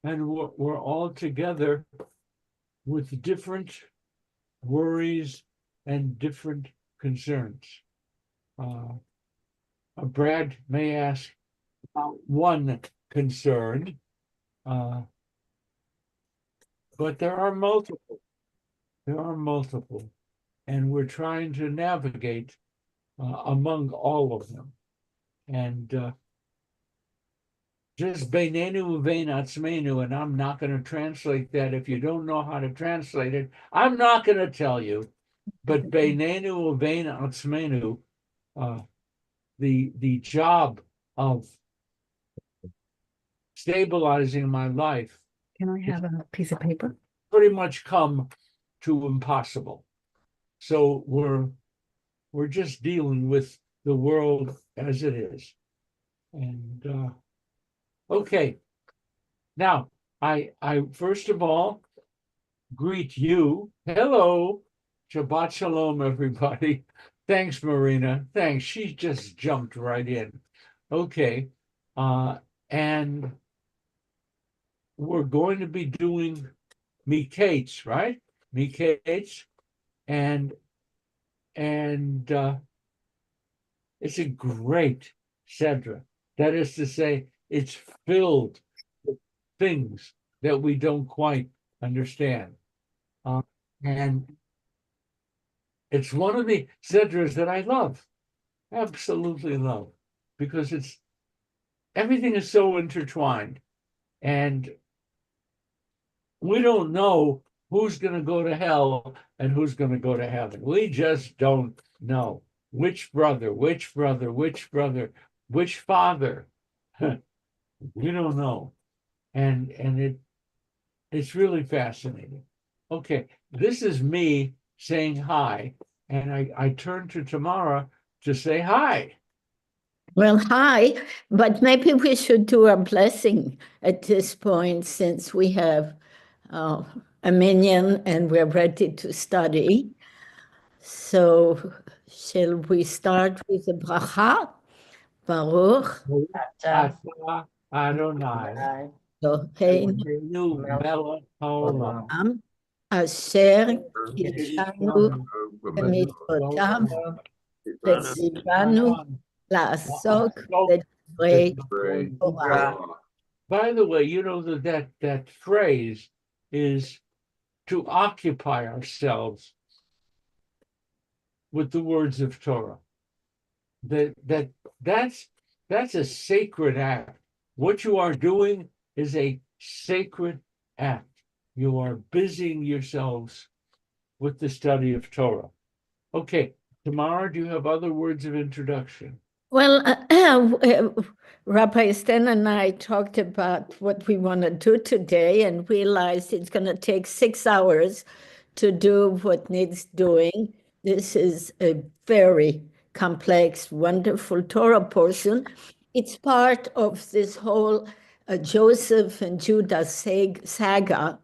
and we're all together with different worries and different concerns. Uh, Brad may ask about one concern, uh, but there are multiple. There are multiple, and we're trying to navigate among all of them. And just Beinenu uvein atzmeinu, and I'm not going to translate that. If you don't know how to translate it, I'm not going to tell you. But Beinenu uvein atzmeinu, the job of stabilizing my life. Can I have a piece of paper? Pretty much come to impossible. So we're just dealing with the world as it is. And okay. Now, I first of all greet you. Hello. Shabbat Shalom, everybody. Thanks, Marina. Thanks. She just jumped right in. Okay. And we're going to be doing Miketz, right? Miketz. And it's a great Sedra. That is to say, it's filled with things that we don't quite understand. And it's one of the Sedras that I love, absolutely love, because everything is so intertwined. And we don't know who's going to go to hell and who's going to go to heaven. We just don't know which brother, which father. We don't know. And it's really fascinating. Okay, this is me saying hi, and I turn to Tamara to say hi. Well, hi, but maybe we should do a blessing at this point since we have a minyan and we're ready to study. So shall we start with the bracha? Baruch Atah Adonai Eloheinu Eloheinu melech haolam asher kidshanu b'mitzvotav v'tzivanu la'asok b'divrei Torah. By the way, you know that phrase is to occupy ourselves with the words of Torah. That's a sacred act. What you are doing is a sacred act. You are busying yourselves with the study of Torah. Okay, Tamara, do you have other words of introduction? Well, Rabbi Sten and I talked about what we want to do today and realized it's going to take 6 hours to do what needs doing. This is a very complex, wonderful Torah portion. It's part of this whole Joseph and Judah saga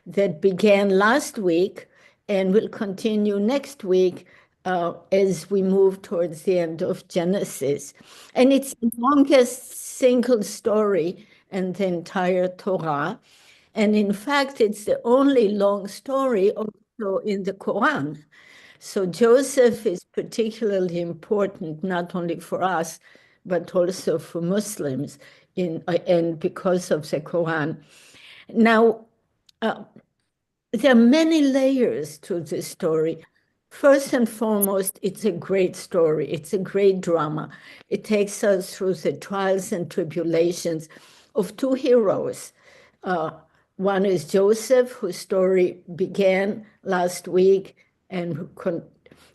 that began last week and will continue next week as we move towards the end of Genesis. And it's the longest single story in the entire Torah. And in fact, it's the only long story also in the Quran. So Joseph is particularly important, not only for us, but also for Muslims, and because of the Quran. Now, there are many layers to this story. First and foremost, it's a great story. It's a great drama. It takes us through the trials and tribulations of two heroes. One is Joseph, whose story began last week and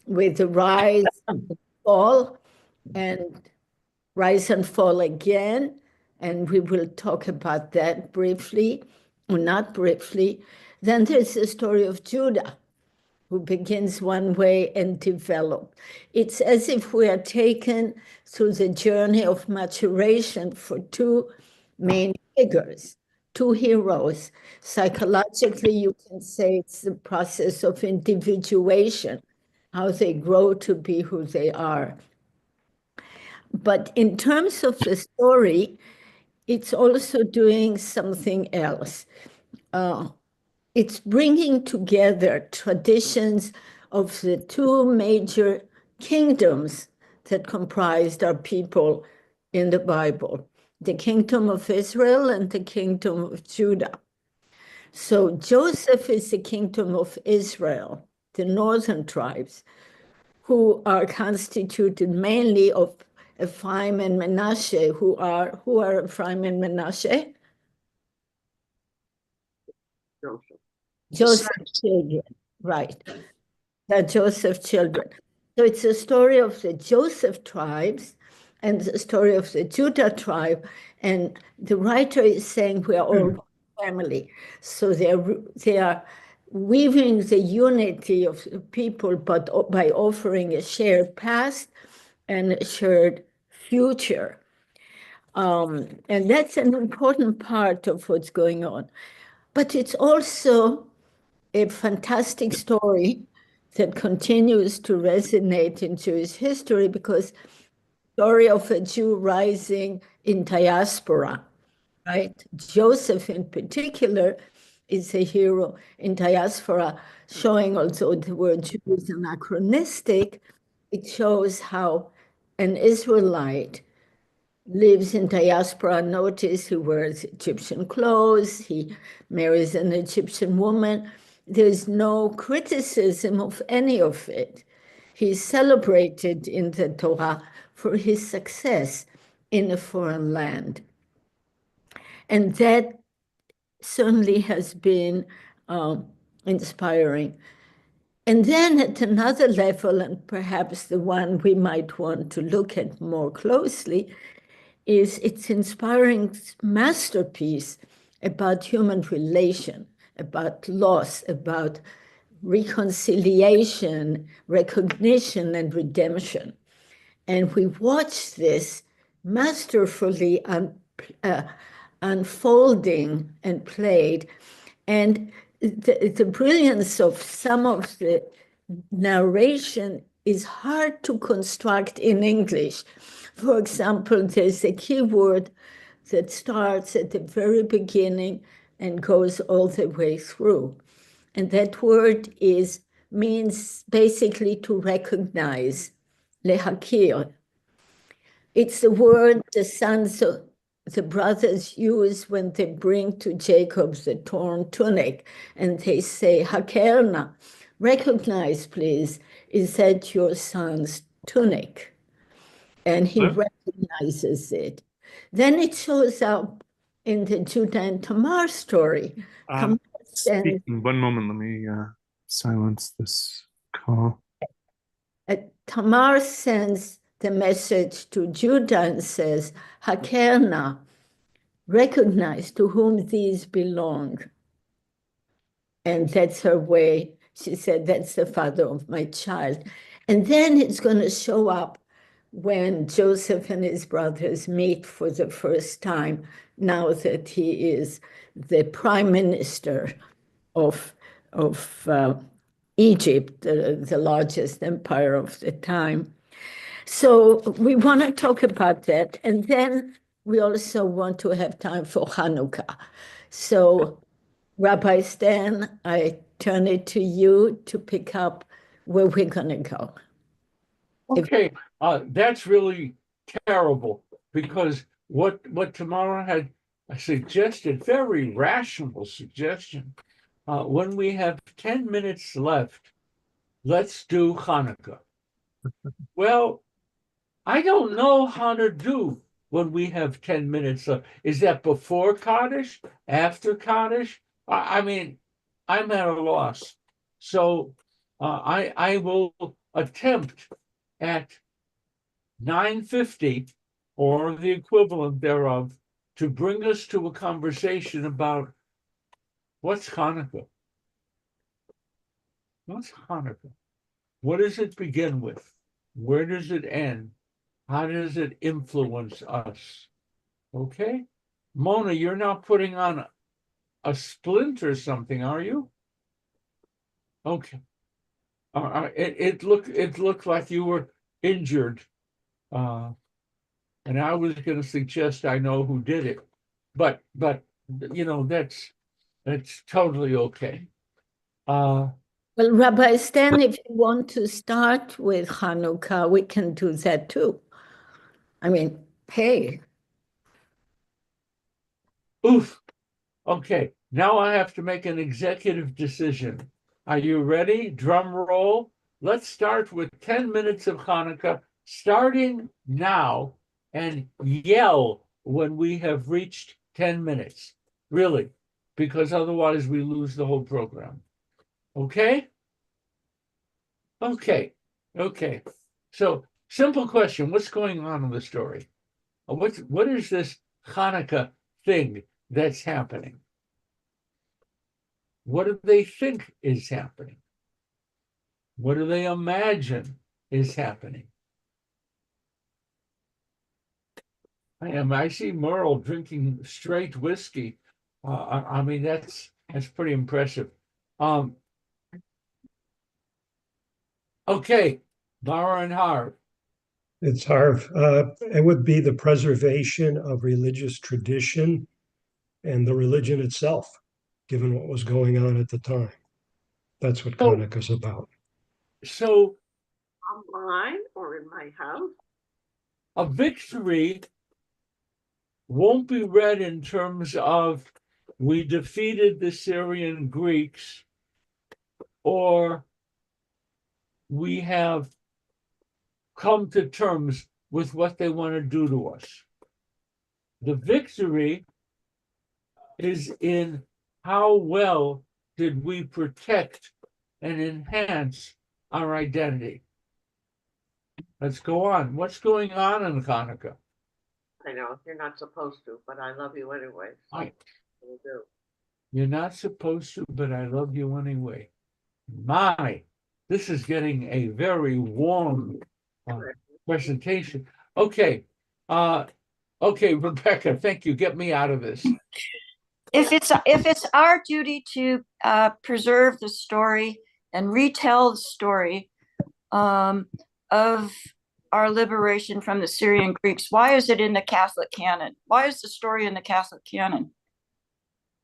with the rise and fall, and rise and fall again. And we will talk about that briefly, or not briefly. Then there's the story of Judah, who begins one way and develops. It's as if we are taken through the journey of maturation for two main figures, two heroes. Psychologically, you can say it's the process of individuation, how they grow to be who they are. But in terms of the story, it's also doing something else. It's bringing together traditions of the two major kingdoms that comprised our people in the Bible, the kingdom of Israel and the kingdom of Judah. So Joseph is the kingdom of Israel, the northern tribes, who are constituted mainly of Ephraim and Manasseh, who are Ephraim and Manasseh? Joseph. Joseph's children, right. They're Joseph's children. So it's a story of the Joseph tribes and the story of the Judah tribe. And the writer is saying we are all one family. So they are weaving the unity of the people, but by offering a shared past and a shared future. And that's an important part of what's going on. But it's also a fantastic story that continues to resonate in Jewish history because story of a Jew rising in diaspora, right? Joseph in particular is a hero in diaspora, showing also the word Jew is anachronistic. It shows how an Israelite lives in diaspora. Notice he wears Egyptian clothes, he marries an Egyptian woman. There's no criticism of any of it. He's celebrated in the Torah for his success in a foreign land. And that certainly has been inspiring. And then at another level, and perhaps the one we might want to look at more closely, is its inspiring masterpiece about human relation, about loss, about reconciliation, recognition, and redemption. And we watch this masterfully unfolding and played. And the brilliance of some of the narration is hard to construct in English. For example, there's a key word that starts at the very beginning and goes all the way through. And that word means basically to recognize, lehakir. It's the word the brothers use when they bring to Jacob the torn tunic, and they say, Hakerna, recognize, please, is that your son's tunic? And he recognizes it. Then it shows up in the Judah and Tamar story. Tamar sends, One moment, let me silence this call. Tamar sends the message to Judah and says, Hakerna, recognize to whom these belong. And that's her way. She said, that's the father of my child. And then it's going to show up when Joseph and his brothers meet for the first time, now that he is the prime minister of Egypt, the largest empire of the time. So we want to talk about that. And then we also want to have time for Hanukkah. So Rabbi Stan, I turn it to you to pick up where we're going to go. Okay, that's really terrible because what Tamara had suggested, very rational suggestion. When we have 10 minutes left, let's do Hanukkah. Well, I don't know how to do when we have 10 minutes left. Is that before Kaddish, after Kaddish? I mean, I'm at a loss. So I will attempt at 9:50 or the equivalent thereof to bring us to a conversation about what's Hanukkah? What's Hanukkah? What does it begin with? Where does it end? How does it influence us? Okay? Mona, you're not putting on a splint or something, are you? Okay. It looked like you were injured. And I was going to suggest I know who did it. but that's totally okay. Well, Rabbi Stan, if you want to start with Hanukkah, we can do that too. I mean, hey. Oof. Okay, now I have to make an executive decision. Are you ready? Drum roll. Let's start with 10 minutes of Hanukkah, starting now, and yell when we have reached 10 minutes. Really, because otherwise we lose the whole program. Okay? Okay. Okay. So, simple question. What's going on in the story? What is this Hanukkah thing that's happening? What do they think is happening? What do they imagine is happening? I see Merle drinking straight whiskey. I mean, that's pretty impressive. Okay, Lara and Harv. It's Harv. It would be the preservation of religious tradition and the religion itself, given what was going on at the time. That's what So, Hanukkah's about. so Online or in my house? a victory won't be read in terms of we defeated the Syrian Greeks or we have come to terms with what they want to do to us. The victory is in how well did we protect and enhance our identity. Let's go on. What's going on in Hanukkah? I know you're not supposed to, but I love you anyway. So I- will do. You're not supposed to, but I love you anyway. My, this is getting a very warm presentation. Okay. Okay, Rebecca, thank you. Get me out of this. If it's our duty to preserve the story and retell the story of our liberation from the Syrian Greeks, why is it in the Catholic canon? Why is the story in the Catholic canon?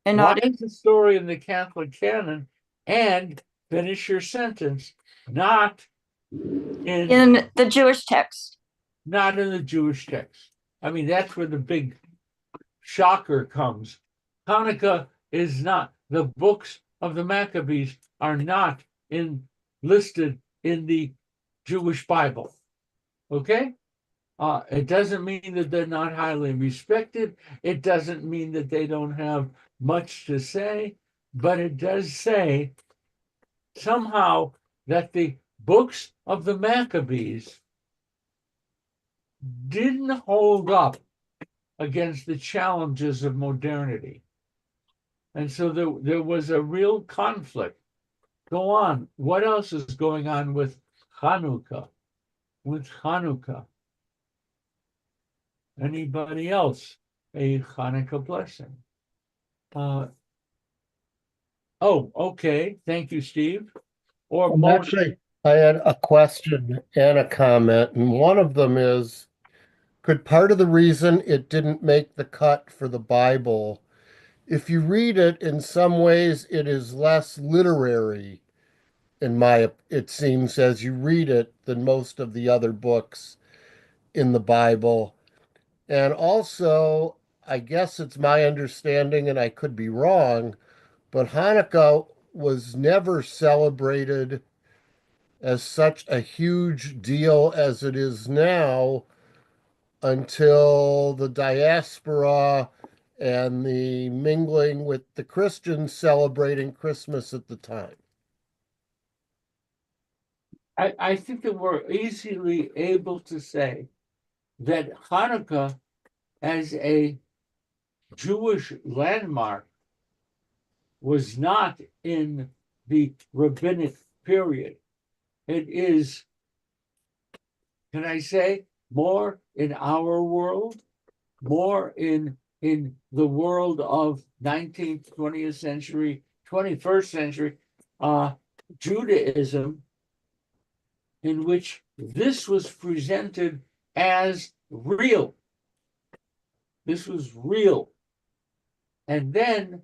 And Why not is the story in the Catholic canon? And finish your sentence, not in the Jewish text. not in the Jewish text. I mean, that's where the big shocker comes. Hanukkah is not, the books of the Maccabees are not listed in the Jewish Bible. Okay? It doesn't mean that they're not highly respected. It doesn't mean that they don't have much to say, but it does say somehow that the books of the Maccabees didn't hold up against the challenges of modernity. And so there was a real conflict. Go on. What else is going on with Hanukkah? With Hanukkah? Anybody else? A Hanukkah blessing. Oh, okay. Thank you, Steve. Or Actually, I had a question and a comment, and one of them is, could part of the reason it didn't make the cut for the Bible, if you read it, in some ways it is less literary, it seems, as you read it, than most of the other books in the Bible. And also, I guess it's my understanding, and I could be wrong, but Hanukkah was never celebrated as such a huge deal as it is now until the diaspora and the mingling with the Christians celebrating Christmas at the time. I think that we're easily able to say that Hanukkah as a Jewish landmark was not in the rabbinic period. It is, can I say, more in our world, more in the world of 19th, 20th century, 21st century Judaism, in which this was presented as real. This was real. And then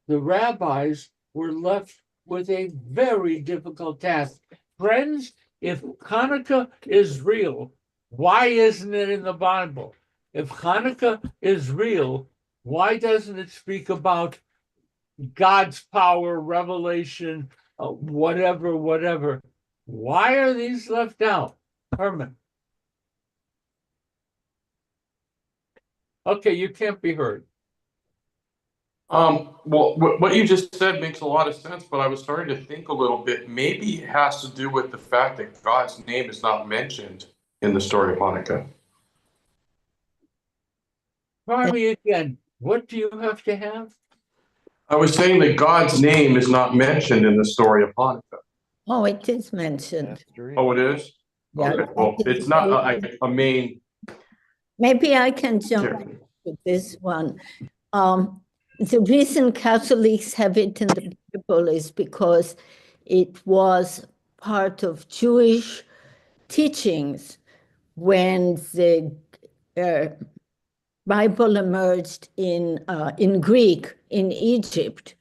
the rabbis were left with a very difficult task. Friends, if Hanukkah is real, why isn't it in the Bible? If Hanukkah is real, why doesn't it speak about God's power, revelation, whatever? Why are these left out? Herman. Okay, you can't be heard. Well, what you just said makes a lot of sense, but I was starting to think a little bit. Maybe it has to do with the fact that God's name is not mentioned in the story of Hanukkah. Try me again. What do you have to have? I was saying that God's name is not mentioned in the story of Hanukkah. Oh, it is mentioned. Oh, it is? Yeah. Okay, well, it's not a main. Maybe I can jump to this one. The reason Catholics have it in the Bible is because it was part of Jewish teachings when the Bible emerged in Greek in Egypt,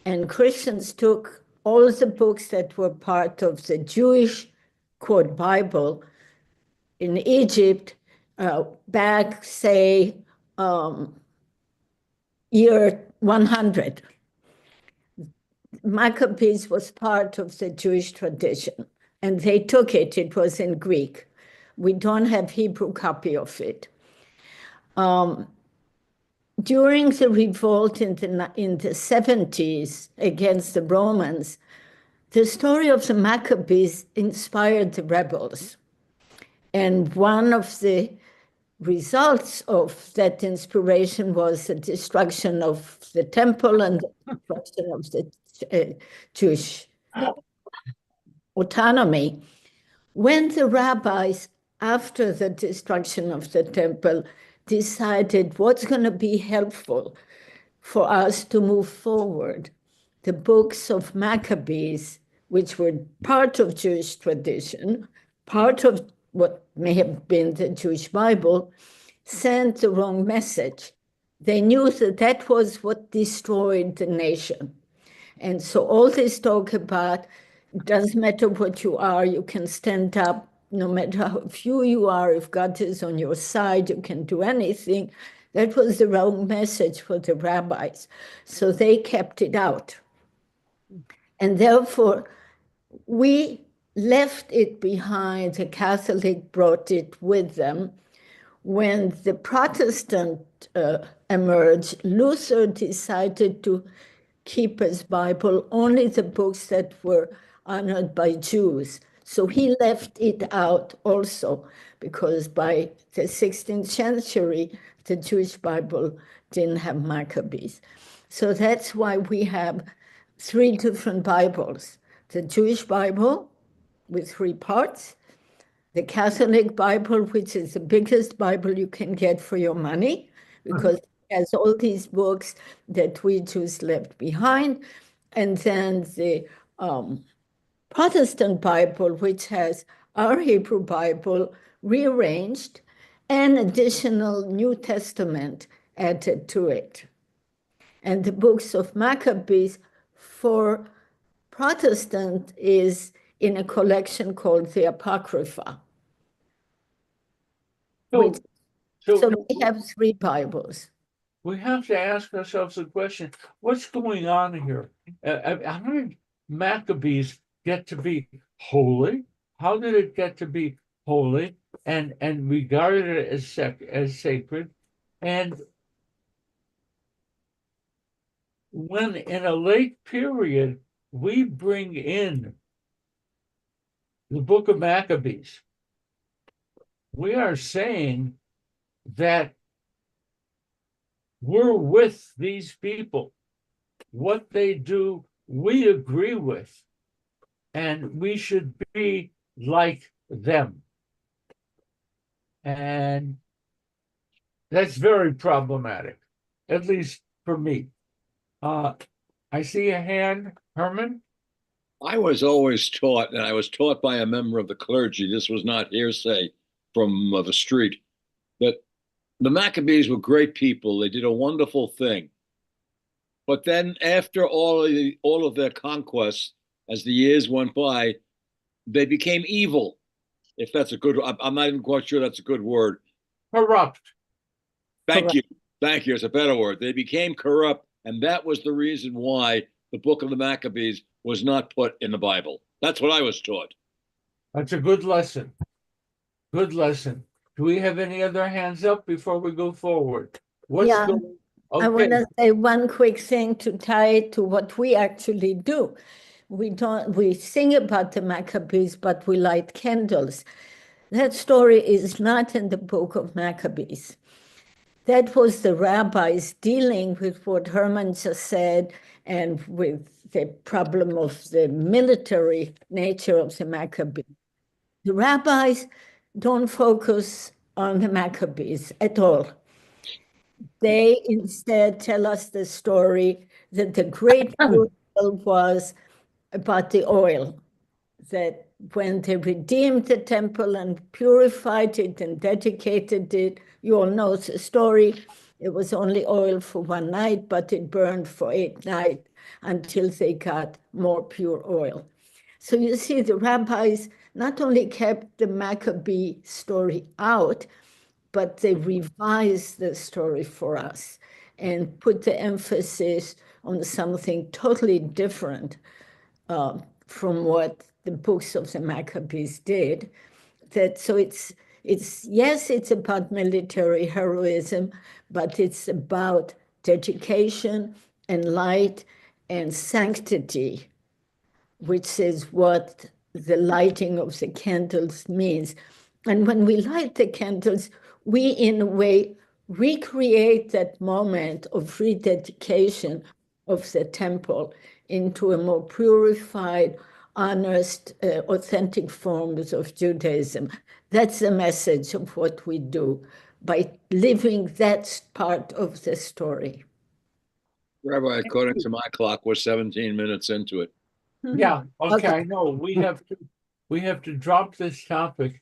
and Christians took all the books that were part of the Jewish quote Bible in Egypt back, say, year 100. Maccabees was part of the Jewish tradition, and they took it. It was in Greek. We don't have Hebrew copy of it. During the revolt in the 70s against the Romans, the story of the Maccabees inspired the rebels. And one of the results of that inspiration was the destruction of the temple and the destruction of the Jewish autonomy. When the rabbis, after the destruction of the temple, decided what's going to be helpful for us to move forward, the books of Maccabees, which were part of Jewish tradition, part of what may have been the Jewish Bible, sent the wrong message. They knew that that was what destroyed the nation. And so all this talk about, it doesn't matter what you are, you can stand up, no matter how few you are, if God is on your side, you can do anything. That was the wrong message for the rabbis. So they kept it out. And therefore, we left it behind. The Catholic brought it with them. When the Protestant emerged, Luther decided to keep his Bible only the books that were honored by Jews. So he left it out also, because by the 16th century, the Jewish Bible didn't have Maccabees. So that's why we have 3 different Bibles: the Jewish Bible with 3 parts, the Catholic Bible, which is the biggest Bible you can get for your money, because it has all these books that we Jews left behind, and then the Protestant Bible, which has our Hebrew Bible rearranged and additional New Testament added to it. And the books of Maccabees for Protestant is in a collection called the Apocrypha. So we have 3 Bibles. We have to ask ourselves the question, what's going on here? How did Maccabees get to be holy? How did it get to be holy and regarded it as sacred? And when in a late period, we bring in the book of Maccabees, we are saying that we're with these people. What they do, we agree with, and we should be like them. And that's very problematic, at least for me. I see a hand, Herman. I was always taught, and I was taught by a member of the clergy, this was not hearsay from the street, that the Maccabees were great people. They did a wonderful thing. But then after all of their conquests, as the years went by, they became evil. If that's a good, I'm not even quite sure that's a good word. Corrupt. Thank you. Thank you. It's a better word. They became corrupt, and that was the reason why the book of the Maccabees was not put in the Bible. That's what I was taught. That's a good lesson. Good lesson. Do we have any other hands up before we go forward? Yeah. I want Okay. to say one quick thing to tie it to what we actually do. We sing about the Maccabees, but we light candles. That story is not in the book of Maccabees. That was the rabbis dealing with what Herman just said and with the problem of the military nature of the Maccabees. The rabbis don't focus on the Maccabees at all. They instead tell us the story that the great miracle was about the oil, that when they redeemed the temple and purified it and dedicated it, you all know the story. It was only oil for one night, but it burned for 8 nights until they got more pure oil. So you see, the rabbis not only kept the Maccabee story out, but they revised the story for us and put the emphasis on something totally different from what the books of the Maccabees did. So it's yes, it's about military heroism, but it's about dedication and light and sanctity, which is what the lighting of the candles means. And when we light the candles, we, in a way, recreate that moment of rededication of the temple into a more purified, honest, authentic forms of Judaism. That's the message of what we do by living that part of the story. Rabbi, according to my clock, we're 17 minutes into it. Yeah, okay, I know. We have to drop this topic.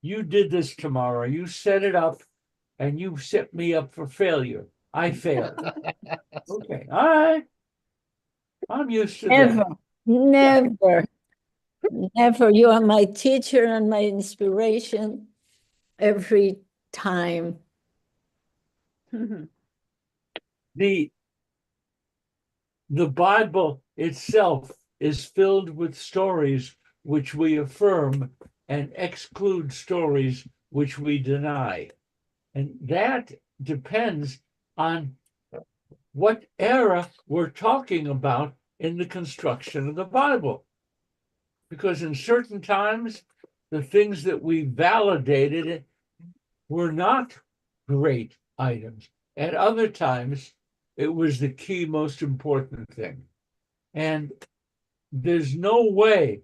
You did this tomorrow. You set it up and you set me up for failure. I failed. Okay, all right. I'm used to that. Never, never. You are my teacher and my inspiration every time. The Bible itself is filled with stories which we affirm and exclude stories which we deny. And that depends on what era we're talking about in the construction of the Bible. Because in certain times, the things that we validated were not great items. At other times, it was the key, most important thing. And there's no way,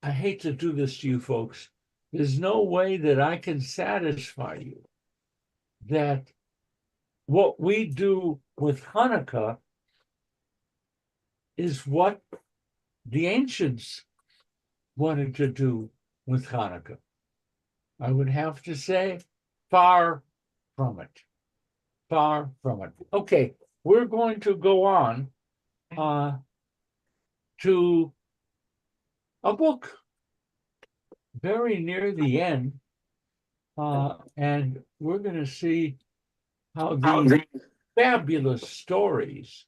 I hate to do this to you folks, there's no way that I can satisfy you that what we do with Hanukkah is what the ancients wanted to do with Hanukkah. I would have to say, far from it. Far from it. Okay, we're going to go on to a book very near the end, and we're going to see how these fabulous stories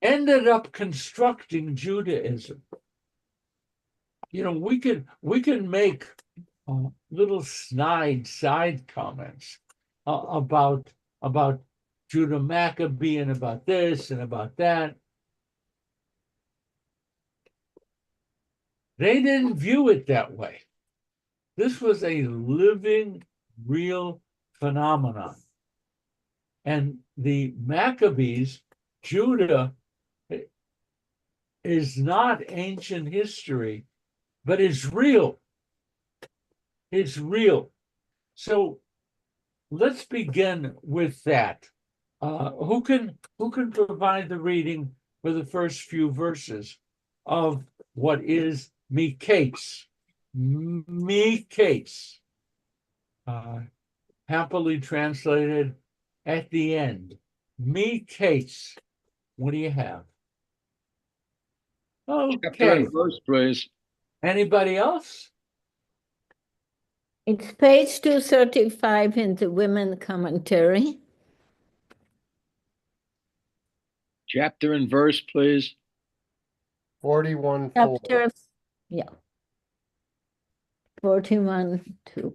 ended up constructing Judaism. You know, we can make little snide side comments about Judah Maccabee and about this and about that. They didn't view it that way. This was a living, real phenomenon. And the Maccabees, Judah, is not ancient history, but it's real. It's real. So let's begin with that. Who can provide the reading for the first few verses of what is Miketz? Miketz. happily translated at the end. Me case. What do you have? Chapter Okay. and verse, please. Anybody else? It's page 235 in the Women Commentary. Chapter and verse, please. 41:4. Chapter, yeah. 41:2.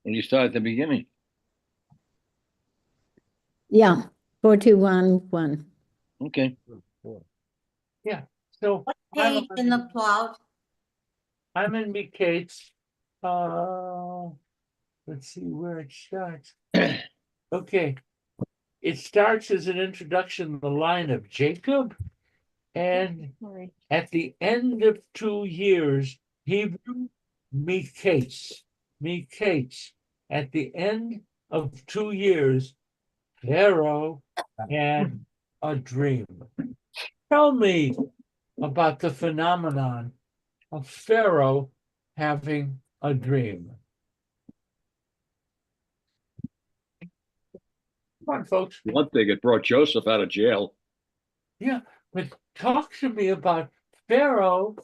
And you start at the beginning. Yeah, 41:1. Okay. Yeah. So What page in the cloud? I'm in Miketz. Let's see where it starts. Okay. It starts as an introduction to the line of Jacob. And at the end of 2 years, Hebrew, Miketz. Miketz. At the end of 2 years, Pharaoh had a dream. Tell me about the phenomenon of Pharaoh having a dream. Come on, folks. One thing, it brought Joseph out of jail. Yeah, but talk to me about Pharaoh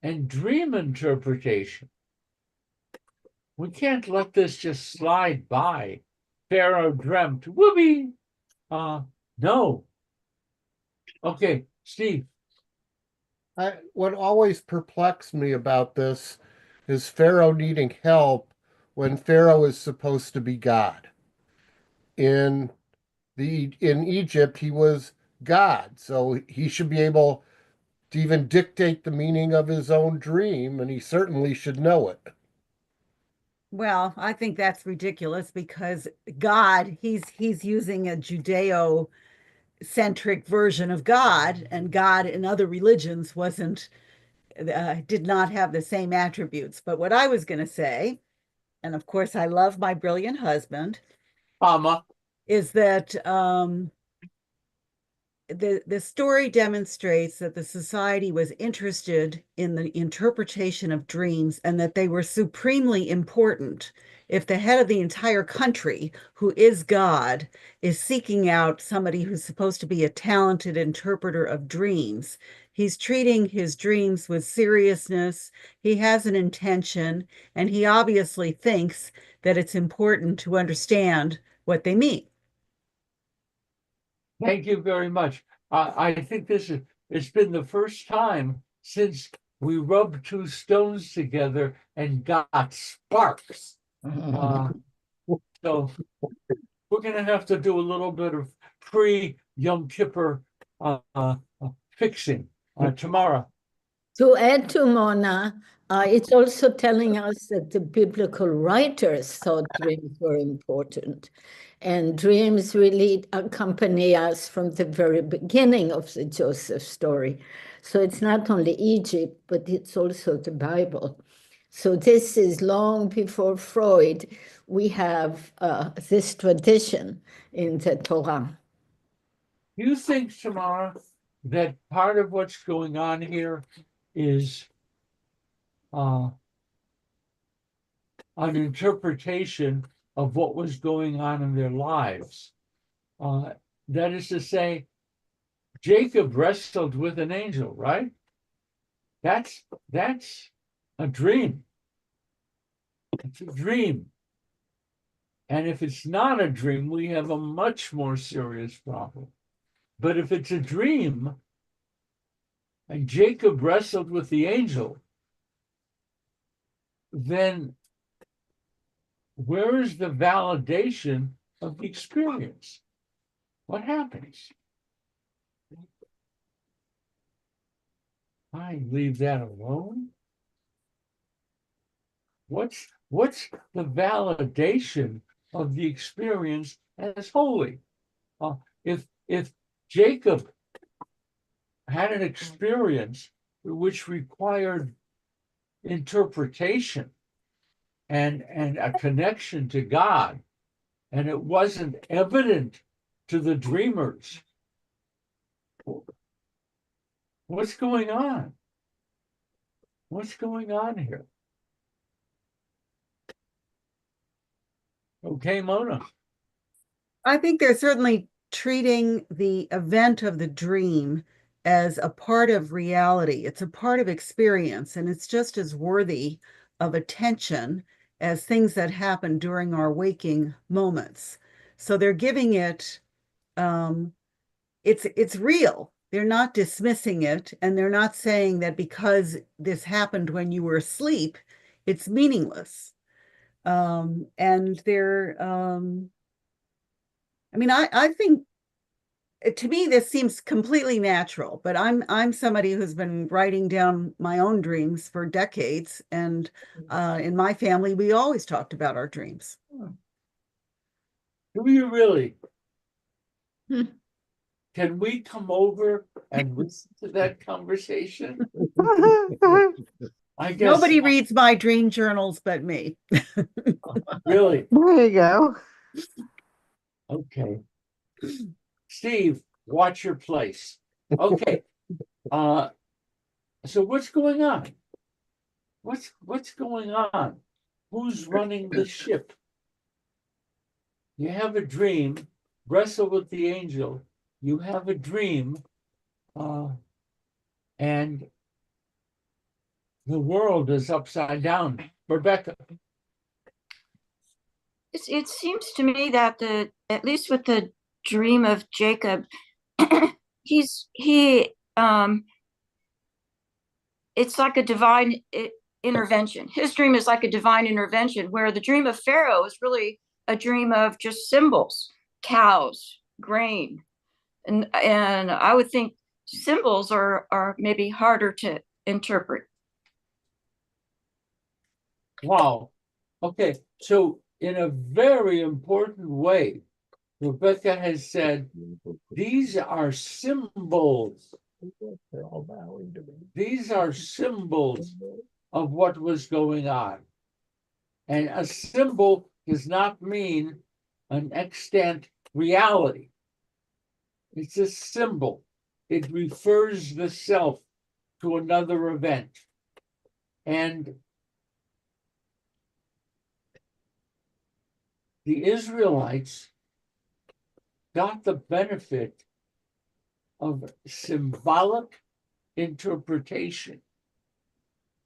and dream interpretation. We can't let this just slide by. Pharaoh dreamt. Whoopee! No. Okay, Steve. What always perplexed me about this is Pharaoh needing help when Pharaoh is supposed to be God. In Egypt, he was God, so he should be able to even dictate the meaning of his own dream, and he certainly should know it. Well, I think that's ridiculous because God, he's using a Judeo-centric version of God, and God in other religions did not have the same attributes. But what I was going to say, and of course I love my brilliant husband, is that the story demonstrates that the society was interested in the interpretation of dreams and that they were supremely important. If the head of the entire country, who is God, is seeking out somebody who's supposed to be a talented interpreter of dreams, he's treating his dreams with seriousness, he has an intention, and he obviously thinks that it's important to understand what they mean. Thank you very much. I think it's been the first time since we rubbed two stones together and got sparks. So we're going to have to do a little bit of pre-Yom Kippur fixing tomorrow. To add to Mona, it's also telling us that the biblical writers thought dreams were important. And dreams really accompany us from the very beginning of the Joseph story. So it's not only Egypt, but it's also the Bible. So this is long before Freud. We have this tradition in the Torah. Do you think, Tamara, that part of what's going on here is an interpretation of what was going on in their lives? That is to say, Jacob wrestled with an angel, right? That's a dream. It's a dream. And if it's not a dream, we have a much more serious problem. But if it's a dream, and Jacob wrestled with the angel, then where is the validation of the experience? What happens? I leave that alone. What's the validation of the experience as holy? If Jacob had an experience which required interpretation and a connection to God, and it wasn't evident to the dreamers, what's going on? What's going on here? Okay, Mona. I think they're certainly treating the event of the dream as a part of reality. It's a part of experience, and it's just as worthy of attention as things that happen during our waking moments. So they're giving it, it's real. They're not dismissing it, and they're not saying that because this happened when you were asleep, it's meaningless. And they're, I mean, I think to me this seems completely natural, but I'm somebody who's been writing down my own dreams for decades, and in my family we always talked about our dreams. Do you really? Hmm. Can we come over and listen to that conversation? I guess Nobody not. reads my dream journals but me. Really? There you go. Okay. Steve, watch your place. Okay. So what's going on? What's going on? Who's running the ship? You have a dream, wrestle with the angel. You have a dream, and the world is upside down. Rebecca. It seems to me that at least with the dream of Jacob, he it's like a divine intervention. His dream is like a divine intervention, where the dream of Pharaoh is really a dream of just symbols, cows, grain, and I would think symbols are maybe harder to interpret. Wow. Okay. So in a very important way, Rebecca has said, these are symbols. These are symbols of what was going on. And a symbol does not mean an extant reality. It's a symbol. It refers the self to another event. And the Israelites got the benefit of symbolic interpretation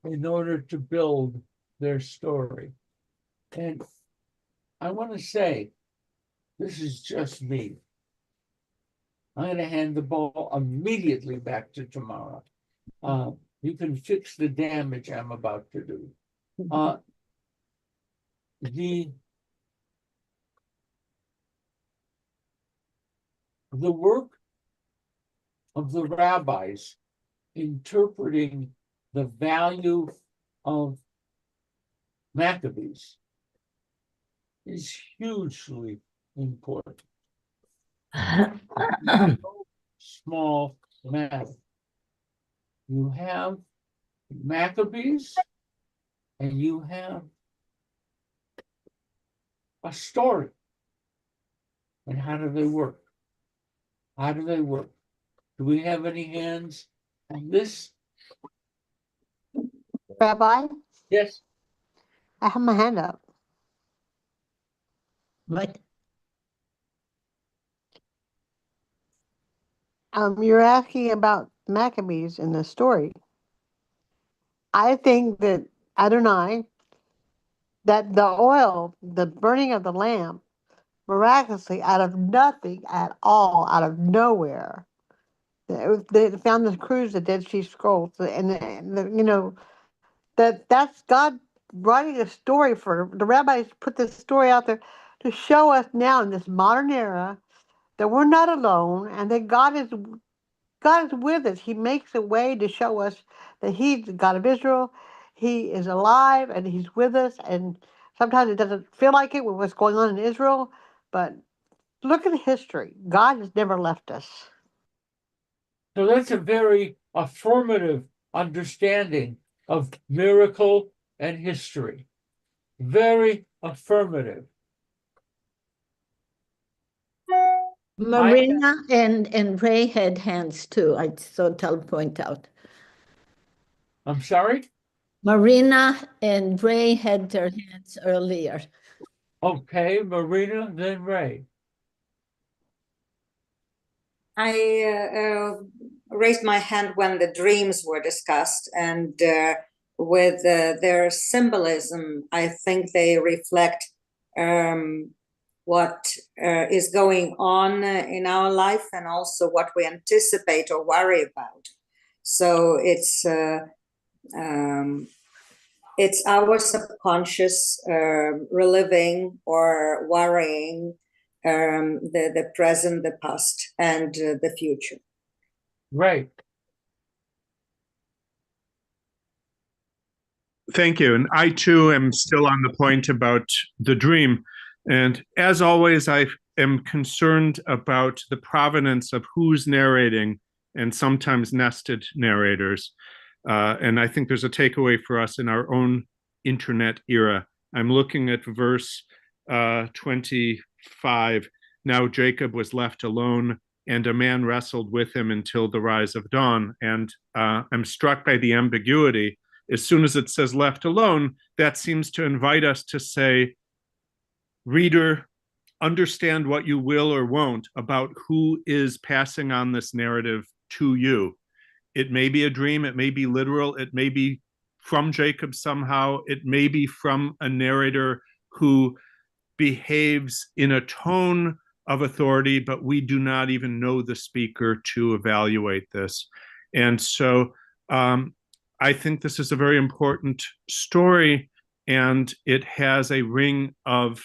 in order to build their story. And I want to say, this is just me. I'm going to hand the ball immediately back to Tamara. You can fix the damage I'm about to do. The work of the rabbis interpreting the value of Maccabees is hugely important. No small matter. You have Maccabees and you have a story. And how do they work? How do they work? Do we have any hands on this? Rabbi, Yes. I have my hand up. What? You're asking about Maccabees in the story. I think that Adonai, that the oil, the burning of the lamp, miraculously out of nothing at all, out of nowhere, they found the cruise, the Dead Sea Scrolls, and that's God writing a story for the rabbis. Put this story out there to show us now in this modern era that we're not alone, and that God is with us. He makes a way to show us that He's the God of Israel. He is alive and He's with us. And sometimes it doesn't feel like it with what's going on in Israel, but look at history. God has never left us. So that's a very affirmative understanding of miracle and history. Very affirmative. Marina and Ray had hands too. I saw Tal point out. I'm sorry? Marina and Ray had their hands earlier. Okay, Marina, then Ray. I raised my hand when the dreams were discussed, and with their symbolism, I think they reflect what is going on in our life, and also what we anticipate or worry about. So it's our subconscious reliving or worrying the present, the past, and the future. Right. Thank you. And I too am still on the point about the dream. And as always, I am concerned about the provenance of who's narrating, and sometimes nested narrators. And I think there's a takeaway for us in our own internet era. I'm looking at verse 25. Now Jacob was left alone, and a man wrestled with him until the rise of dawn. And I'm struck by the ambiguity. As soon as it says left alone, that seems to invite us to say, reader, understand what you will or won't about who is passing on this narrative to you. It may be a dream, it may be literal, it may be from Jacob somehow, it may be from a narrator who behaves in a tone of authority, but we do not even know the speaker to evaluate this. And so I think this is a very important story, and it has a ring of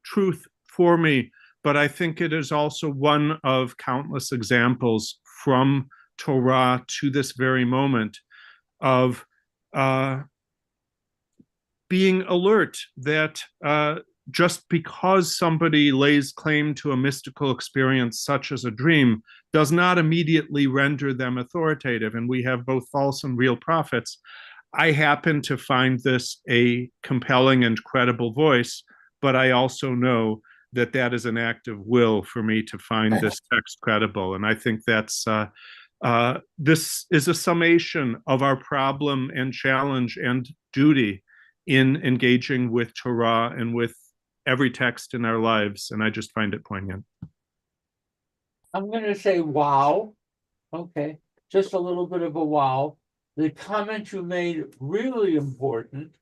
truth for me, but I think it is also one of countless examples from Torah to this very moment of being alert that just because somebody lays claim to a mystical experience such as a dream does not immediately render them authoritative. And we have both false and real prophets. I happen to find this a compelling and credible voice, but I also know that that is an act of will for me to find this text credible. And I think that's this is a summation of our problem and challenge and duty in engaging with Torah and with every text in our lives. And I just find it poignant. I'm going to say wow. Okay, just a little bit of a wow. The comment you made, really important.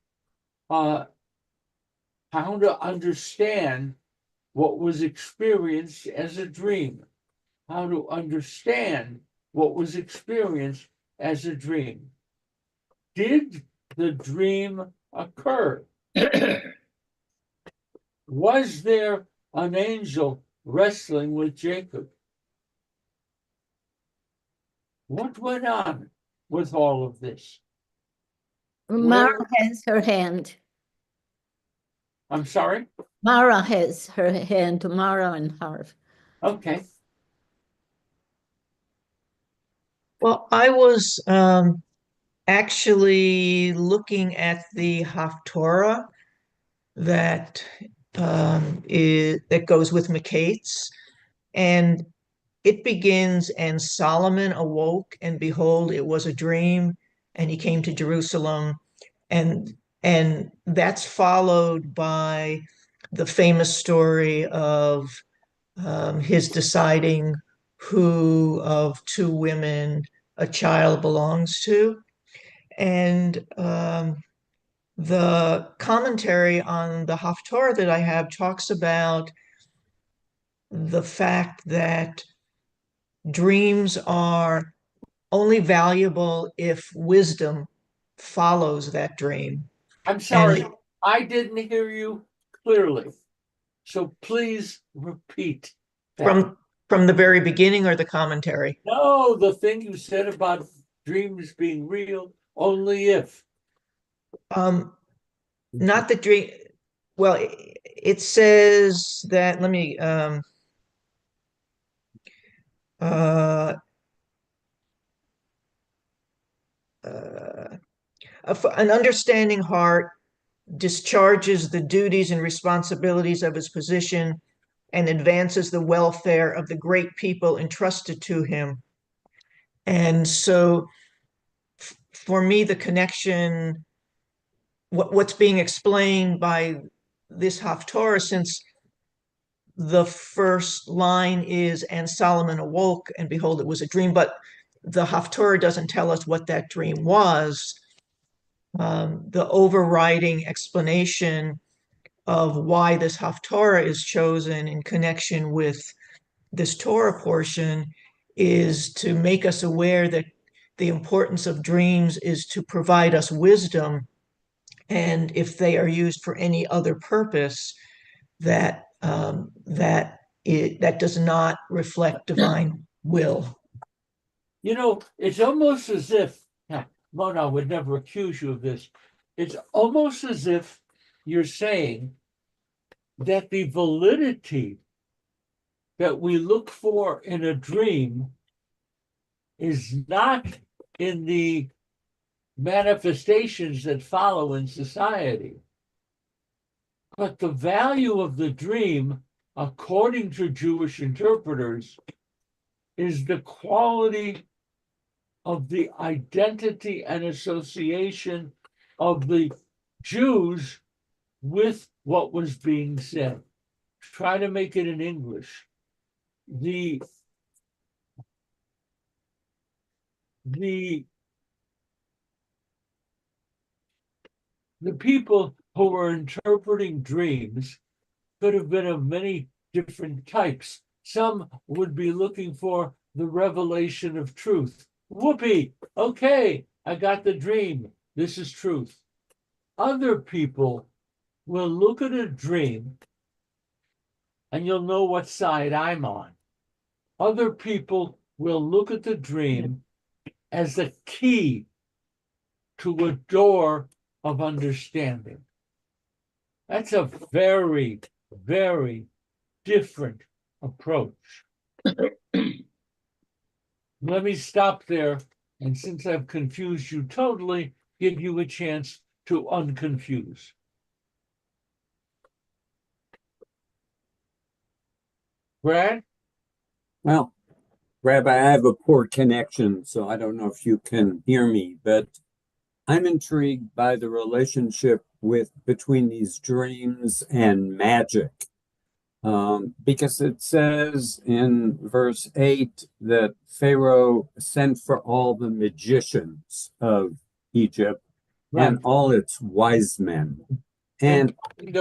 How to understand what was experienced as a dream. How to understand what was experienced as a dream. Did the dream occur? Was there an angel wrestling with Jacob? What went on with all of this? Mara has her hand. I'm sorry? Mara has her hand, Mara and Harv. Okay. Well, I was actually looking at the Haftorah that that goes with Miketz, and it begins, and Solomon awoke, and behold, it was a dream, and he came to Jerusalem, and that's followed by the famous story of his deciding who of two women a child belongs to. And the commentary on the Haftorah that I have talks about the fact that dreams are only valuable if wisdom follows that dream. I'm sorry, I didn't hear you clearly. So please repeat that. From the very beginning, or the commentary? No, the thing you said about dreams being real, only if. Not the dream. Well, it says that, let me, an understanding heart discharges the duties and responsibilities of his position and advances the welfare of the great people entrusted to him. And so for me, the connection, what's being explained by this Haftorah, since the first line is, and Solomon awoke, and behold, it was a dream, but the Haftorah doesn't tell us what that dream was. The overriding explanation of why this Haftorah is chosen in connection with this Torah portion is to make us aware that the importance of dreams is to provide us wisdom, and if they are used for any other purpose, that that does not reflect divine will. You know, it's almost as if, now, Mona would never accuse you of this. It's almost as if you're saying that the validity that we look for in a dream is not in the manifestations that follow in society, but the value of the dream, according to Jewish interpreters, is the quality of the identity and association of the Jews with what was being said. Try to make it in English. The people who were interpreting dreams could have been of many different types. Some would be looking for the revelation of truth. Whoopee, okay, I got the dream. This is truth. Other people will look at a dream and you'll know what side I'm on. Other people will look at the dream as a key to a door of understanding. That's a very, very different approach. Let me stop there, and since I've confused you totally, give you a chance to unconfuse. Brad? Well, Rabbi, I have a poor connection, so I don't know if you can hear me, but I'm intrigued by the relationship between these dreams and magic. Because it says in verse 8 that Pharaoh sent for all the magicians of Egypt and all its wise men. And it's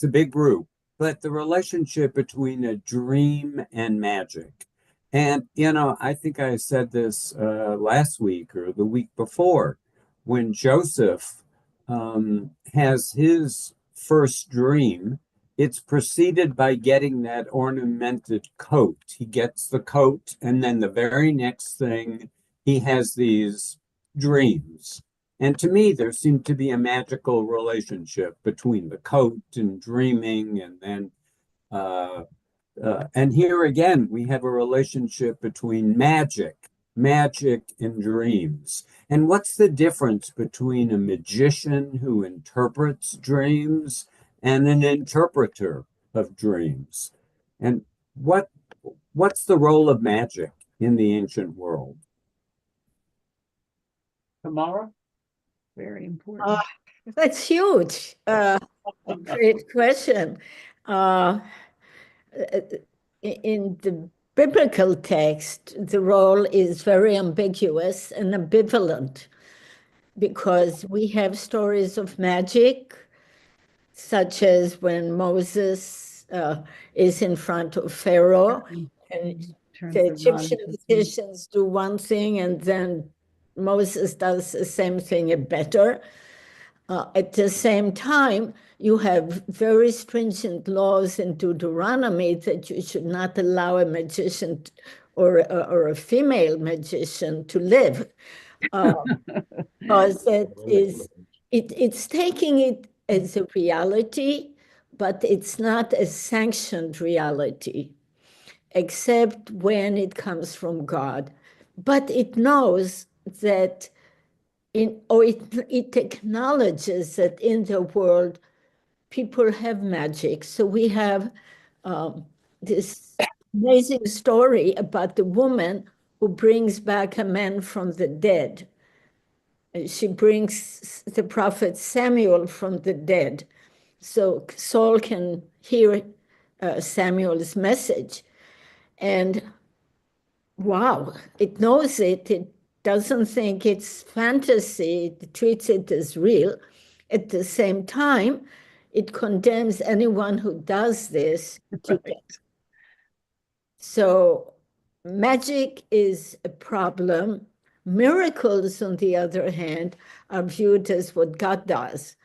a big group, but the relationship between a dream and magic. And, I think I said this last week or the week before, when Joseph has his first dream, it's preceded by getting that ornamented coat. He gets the coat, and then the very next thing, he has these dreams. And to me, there seemed to be a magical relationship between the coat and dreaming, and then, and here again, we have a relationship between magic and dreams. And what's the difference between a magician who interprets dreams and an interpreter of dreams? And what's the role of magic in the ancient world? Tamara? Very important. That's huge. A great question. In the biblical text, the role is very ambiguous and ambivalent because we have stories of magic, such as when Moses is in front of Pharaoh and the Egyptian magicians do one thing and then Moses does the same thing better. At the same time, you have very stringent laws in Deuteronomy that you should not allow a magician or a female magician to live, because it's taking it as a reality, but it's not a sanctioned reality, except when it comes from God. But it knows that it acknowledges that in the world, people have magic. So we have this amazing story about the woman who brings back a man from the dead. she brings the prophet Samuel from the dead. So Saul can hear Samuel's message. And wow, it knows it. It doesn't think it's fantasy. It treats it as real. At the same time, it condemns anyone who does this to death. So magic is a problem. Miracles, on the other hand, are viewed as what God does.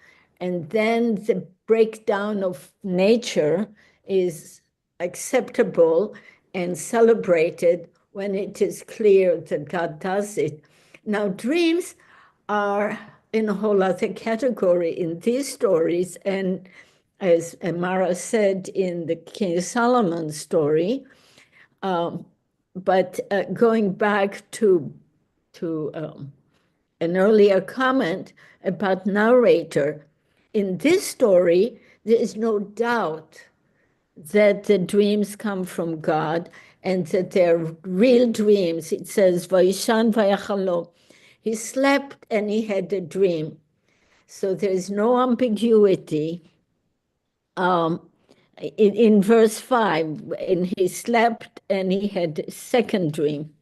And then the breakdown of nature is acceptable and celebrated when it is clear that God does it. Now, dreams are in a whole other category in these stories. And as Mara said in the King Solomon story, but going back to an earlier comment about narrator, in this story, there is no doubt that the dreams come from God and that they're real dreams. It says, Vayishan vayachalo. He slept and he had a dream. So there's no ambiguity. In verse 5, and he slept and he had a second dream.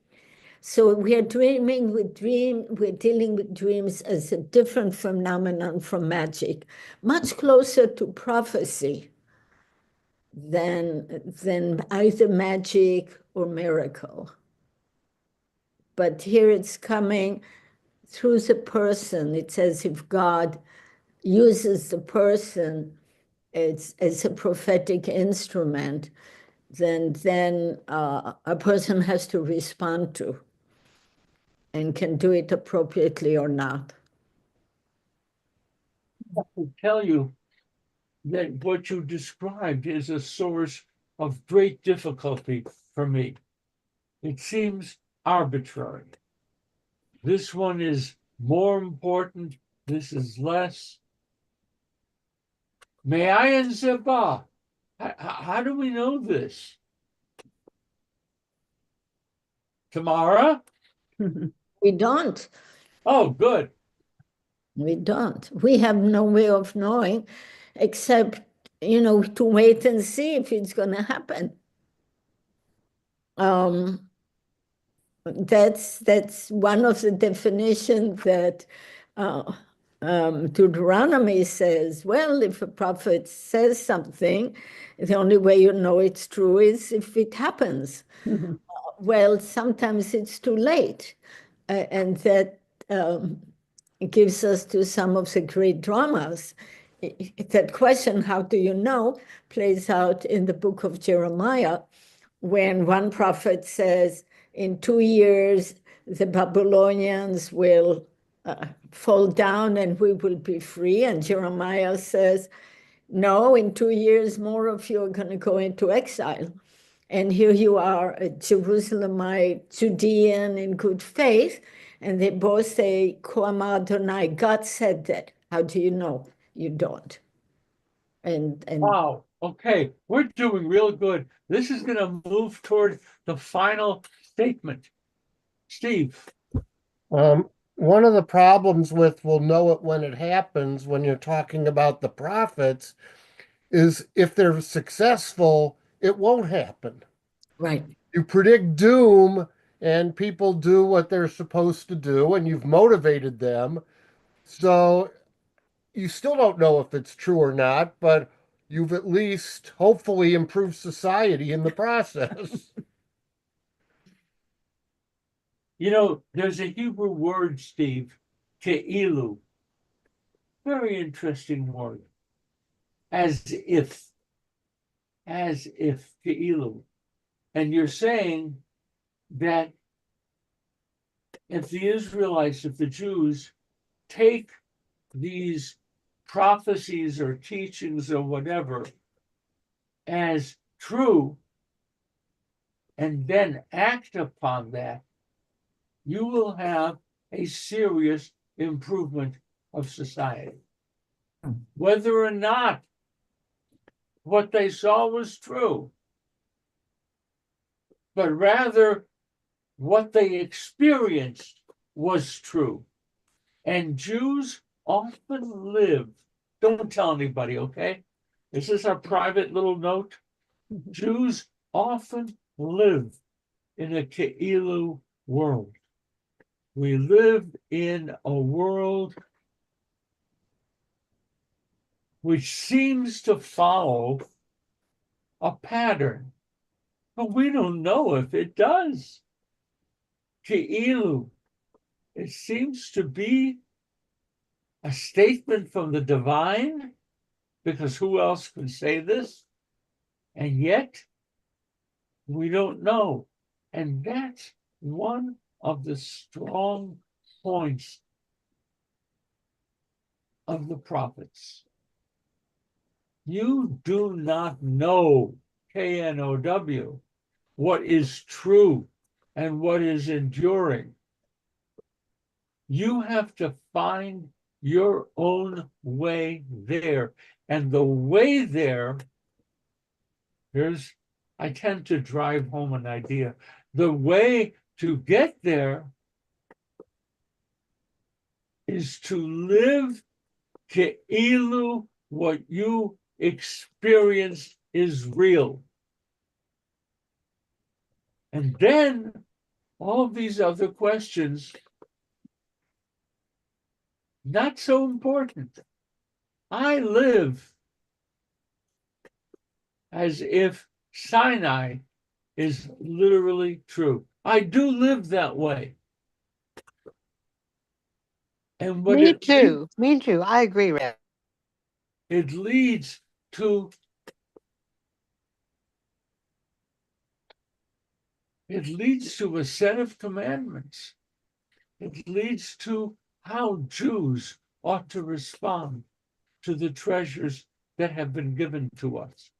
So we are dealing with dreams as a different phenomenon from magic, much closer to prophecy than either magic or miracle. But here it's coming through the person. It's as if God uses the person as a prophetic instrument, then a person has to respond to and can do it appropriately or not. I will tell you that what you described is a source of great difficulty for me. It seems arbitrary. This one is more important, this is less. Me'ayin zeba. How do we know this? Tamara? We don't. Oh, good. We don't. We have no way of knowing except, to wait and see if it's going to happen. That's one of the definitions that Deuteronomy says. Well, if a prophet says something, the only way you know it's true is if it happens. Well, sometimes it's too late, and that gives us to some of the great dramas. That question, how do you know, plays out in the book of Jeremiah, when one prophet says, in 2 years, the Babylonians will fall down and we will be free. And Jeremiah says, no, in 2 years, more of you are going to go into exile. And here you are, a Jerusalemite, Judean in good faith, and they both say, Koama Adonai, God said that. How do you know? You don't. And Wow. Okay, we're doing real good. This is going to move toward the final statement. Steve. One of the problems with we'll know it when it happens when you're talking about the prophets is if they're successful, it won't happen. Right. You predict doom and people do what they're supposed to do and you've motivated them. So you still don't know if it's true or not, but you've at least hopefully improved society in the process. There's a Hebrew word, Steve, ke'ilu. Very interesting word. As if, ke'ilu. And you're saying that if the Israelites, if the Jews take these prophecies or teachings or whatever as true and then act upon that, you will have a serious improvement of society. Whether or not what they saw was true, but rather what they experienced was true. And Jews often live, don't tell anybody, okay? This is our private little note. Jews often live in a Ke'ilu world. We live in a world which seems to follow a pattern, but we don't know if it does. Ke'ilu, it seems to be a statement from the divine, because who else can say this? And yet, we don't know. And that's one of the strong points of the prophets. You do not know, K-N-O-W, what is true and what is enduring. You have to find your own way there. And the way there, I tend to drive home an idea. The way to get there is to live Ke'ilu, what you experience is real. And then all of these other questions, not so important. I live as if Sinai is literally true. I do live that way. And what Me too. Me too. I agree, Red. It leads to a set of commandments. It leads to how Jews ought to respond to the treasures that have been given to us.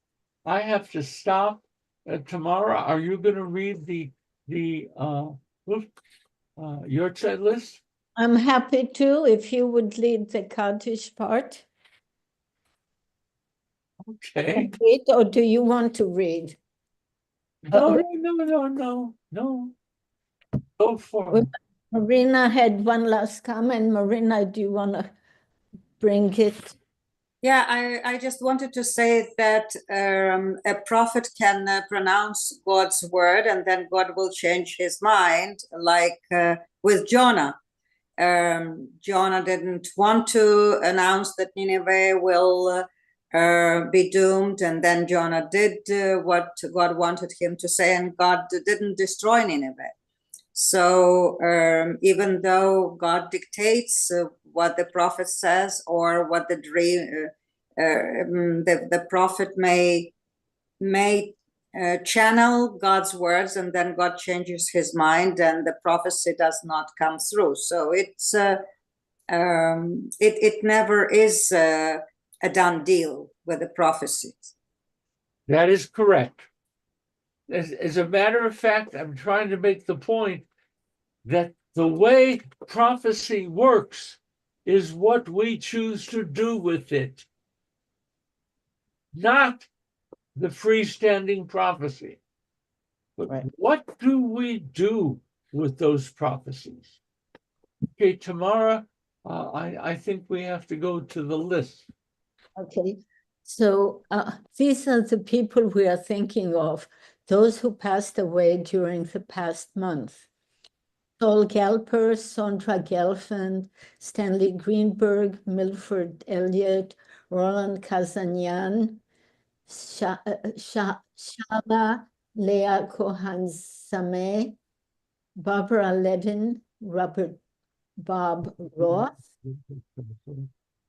I have to stop. Tamara, are you going to read the Yortzeit list? I'm happy to, if you would lead the Kaddish part. Okay. Read, or do you want to read? No. Go for it. Marina had one last comment. Marina, do you want to bring it? Yeah, I just wanted to say that a prophet can pronounce God's word and then God will change his mind, like with Jonah. Jonah didn't want to announce that Nineveh will be doomed, and then Jonah did what God wanted him to say, and God didn't destroy Nineveh. So even though God dictates what the prophet says or what the dream, the prophet may channel God's words, and then God changes his mind, and the prophecy does not come through. So it's it never is a done deal with the prophecies. That is correct. As a matter of fact, I'm trying to make the point that the way prophecy works is what we choose to do with it, not the freestanding prophecy. But right. What do we do with those prophecies? Okay, Tamara, I think we have to go to the list. Okay, so these are the people we are thinking of, those who passed away during the past month. Saul Galper, Sondra Gelfand, Stanley Greenberg, Milford Elliott, Roland Kazanyan, Shala Leah Kohan-Sameh, Barbara Levin, Robert Bob Roth,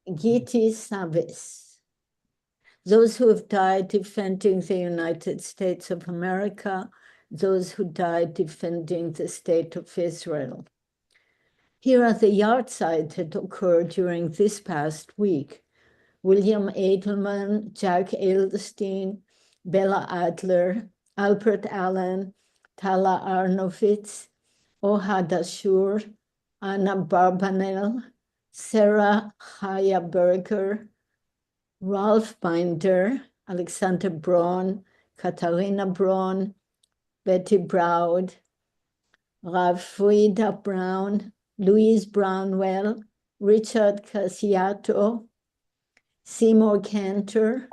Giti Savis. Those who have died defending the United States of America, those who died defending the state of Israel. Here are the yahrzeits that occurred during this past week. William Edelman, Jack Edelstein, Bella Adler, Albert Allen, Tala Arnovitz, Ohad Ashur, Anna Barbanel, Sarah Chaya Berger, Ralph Binder, Alexander Braun, Katharina Braun, Betty Brown, Rav Frieda Brown, Louise Brownwell, Richard Casiato, Seymour Cantor,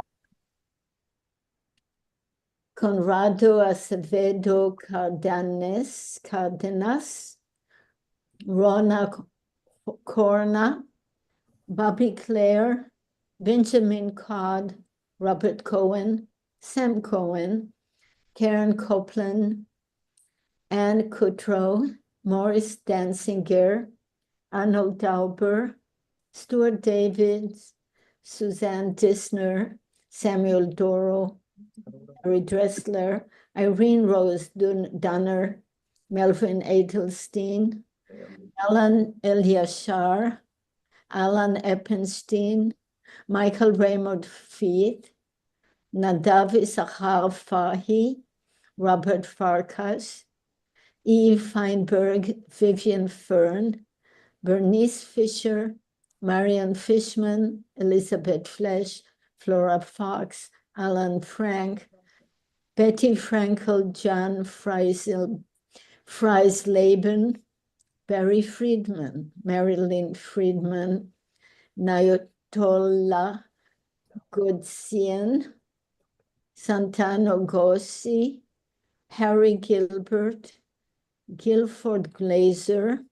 Conrado Acevedo Cardenas, Rona Corna, Bobby Clare, Benjamin Codd, Robert Cohen, Sam Cohen, Karen Copeland, Anne Cutro, Morris Danziger, Arnold Dauber, Stuart Davids, Suzanne Dissner, Samuel Doro, Harry Dressler, Irene Rose Dunner, Melvin Edelstein, Alan Eliashar, Alan Eppenstein, Michael Raymond Feith, Nadav Issachar Fahi, Robert Farkas, Eve Feinberg, Vivian Fern, Bernice Fisher, Marian Fishman, Elizabeth Flesch, Flora Fox, Alan Frank, Betty Frankel, John Freisleben, Barry Friedman, Marilyn Friedman, Nayotola Goodsian, Santano Gossi, Harry Gilbert, Guilford Glazer,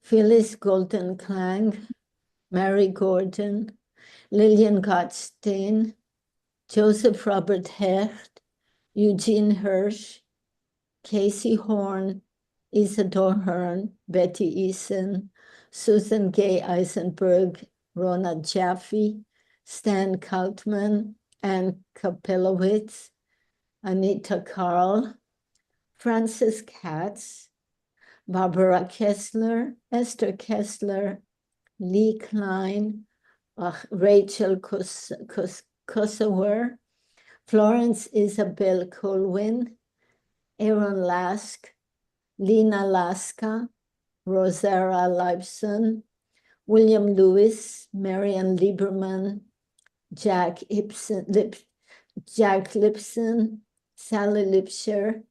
Phyllis Golden Klang, Mary Gordon, Lillian Gottstein, Joseph Robert Hecht, Eugene Hirsch, Casey Horn, Isadore Hearn, Betty Eason, Susan Gay Eisenberg, Rona Jaffe, Stan Kaltman, Ann Kapelowitz, Anita Karl, Francis Katz, Barbara Kessler, Esther Kessler, Lee Klein, Rachel Kosower, Florence Isabel Colwyn, Aaron Lask, Lena Laska, Rosara Leibson, William Lewis, Marian Lieberman, Jack Lipson, Sally Lipscher,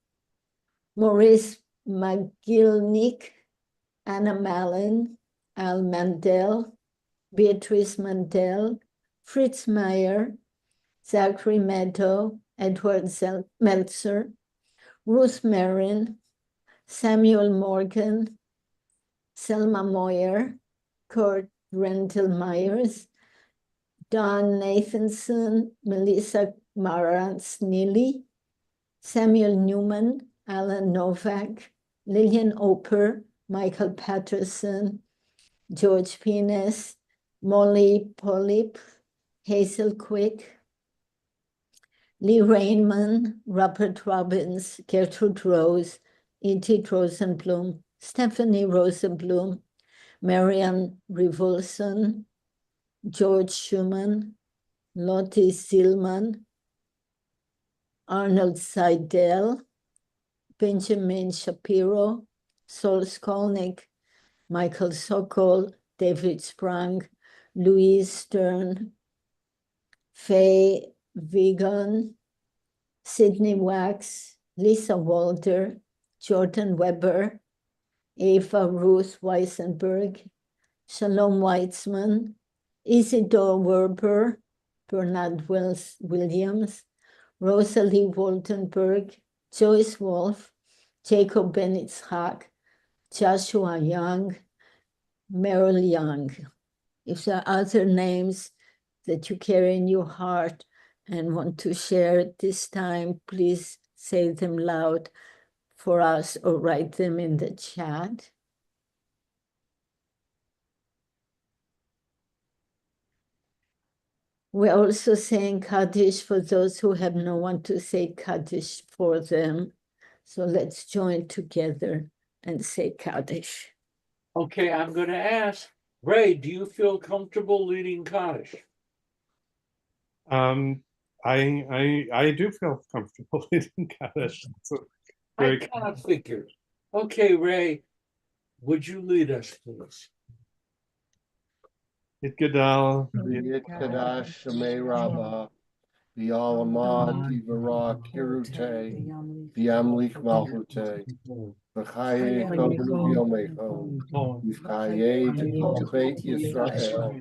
Maurice McGillnick, Anna Mallon, Al Mandel, Beatrice Mandel, Fritz Meyer, Zachary Meadow, Edward Meltzer, Ruth Marin, Samuel Morgan, Selma Moyer, Kurt Rendell Myers, Don Nathanson, Melissa Marantz Neely, Samuel Newman, Alan Novak, Lillian Oper, Michael Patterson, George Pines, Molly Polyp, Hazel Quick, Lee Rainman, Robert Robbins, Gertrude Rose, Edith Rosenblum, Stephanie Rosenblum, Marian Rivulson, George Schumann, Lottie Zillman, Arnold Seidel, Benjamin Shapiro, Sol Skolnick, Michael Sokol, David Sprang, Louise Stern, Faye Vigan, Sydney Wax, Lisa Walder, Jordan Weber, Eva Ruth Weisenberg, Shalom Weitzman, Isidore Werber, Bernard Williams, Rosalie Woltenberg, Joyce Wolf, Jacob Benitzhak, Joshua Young, Merrill Young. If there are other names that you carry in your heart and want to share at this time, please say them loud for us or write them in the chat. We're also saying Kaddish for those who have no one to say Kaddish for them. So let's join together and say Kaddish. Okay, I'm going to ask Ray, do you feel comfortable leading Kaddish? I do feel comfortable leading Kaddish. I kind of figured. Okay, Ray, would you lead us, please? Yitgadal, Yitgadash, Shemay Rabbah, V'alamad Tivara Kirute, V'amlik Malhute, V'chayecho V'yomecho, V'chaye to Israel,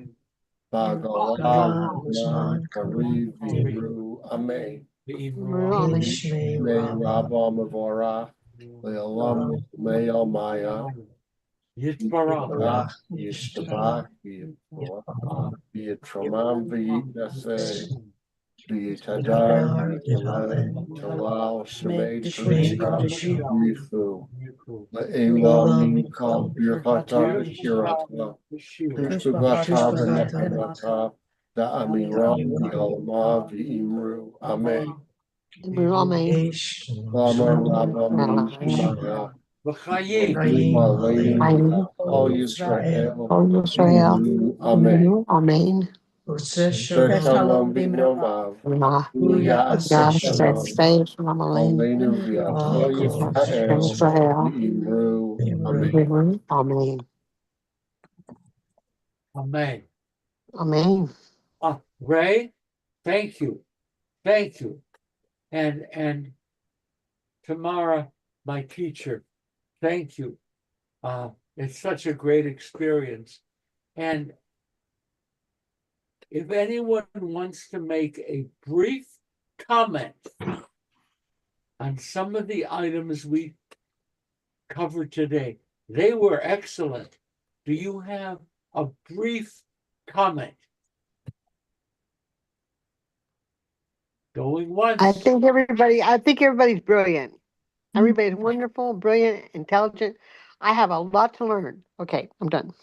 V'agalah Zman Kariv V'Yimru Amen. May Rabba Mavorach, Le'olam Me'al Maya, Yitbarach, Yishtabach, V'Yitramam V'Yitnaseh, V'Yitadar, Talal Shemei Tereshah, Yifu, Le'elam Mikal Birchata V'Shirata, V'Shuvata V'Nechamata, Da'amiram V'Yolma V'Imru, Amen. Amen. Lama Rabba Mishmaya, V'Aleinu, All Yisrael, Oh, Israel. Imru, Amen. Amen. Shalom B'Nomav, Ya'aseh Shalom, Stay from Aleinu V'Al Kol Yisrael, Israel. Imru, Amen. Amen. Amen. Amen. Ray, thank you. Thank you. And Tamara, my teacher, thank you. It's such a great experience. And if anyone wants to make a brief comment on some of the items we covered today, they were excellent. Do you have a brief comment? Going once. I think everybody's brilliant. Everybody's wonderful, brilliant, intelligent. I have a lot to learn. Okay, I'm done.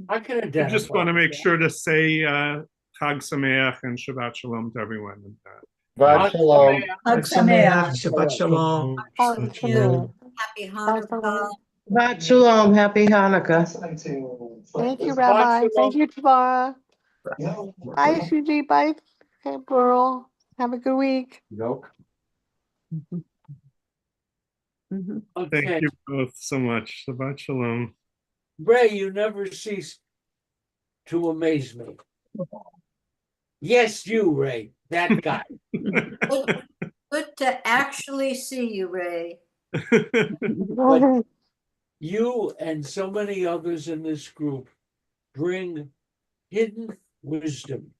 I can I identify. just want to with make that. sure to say Chag Sameach and Shabbat Shalom to everyone. Shabbat Shalom. Chag Sameach, Shabbat Shalom. Oh, Shabbat come shalom. in. Happy Shabbat Hanukkah. Shabbat Shalom. Happy Hanukkah. Thank you, Shabbat Rabbi. shalom. Thank you, Tamara. Bye, Susie. Bye, Burl. Have a good week. Okay. Thank you both so much. Shabbat Shalom. Ray, you never cease to amaze me. Yes, you, Ray, that guy. Good to actually see you, Ray. But you and so many others in this group bring hidden wisdom,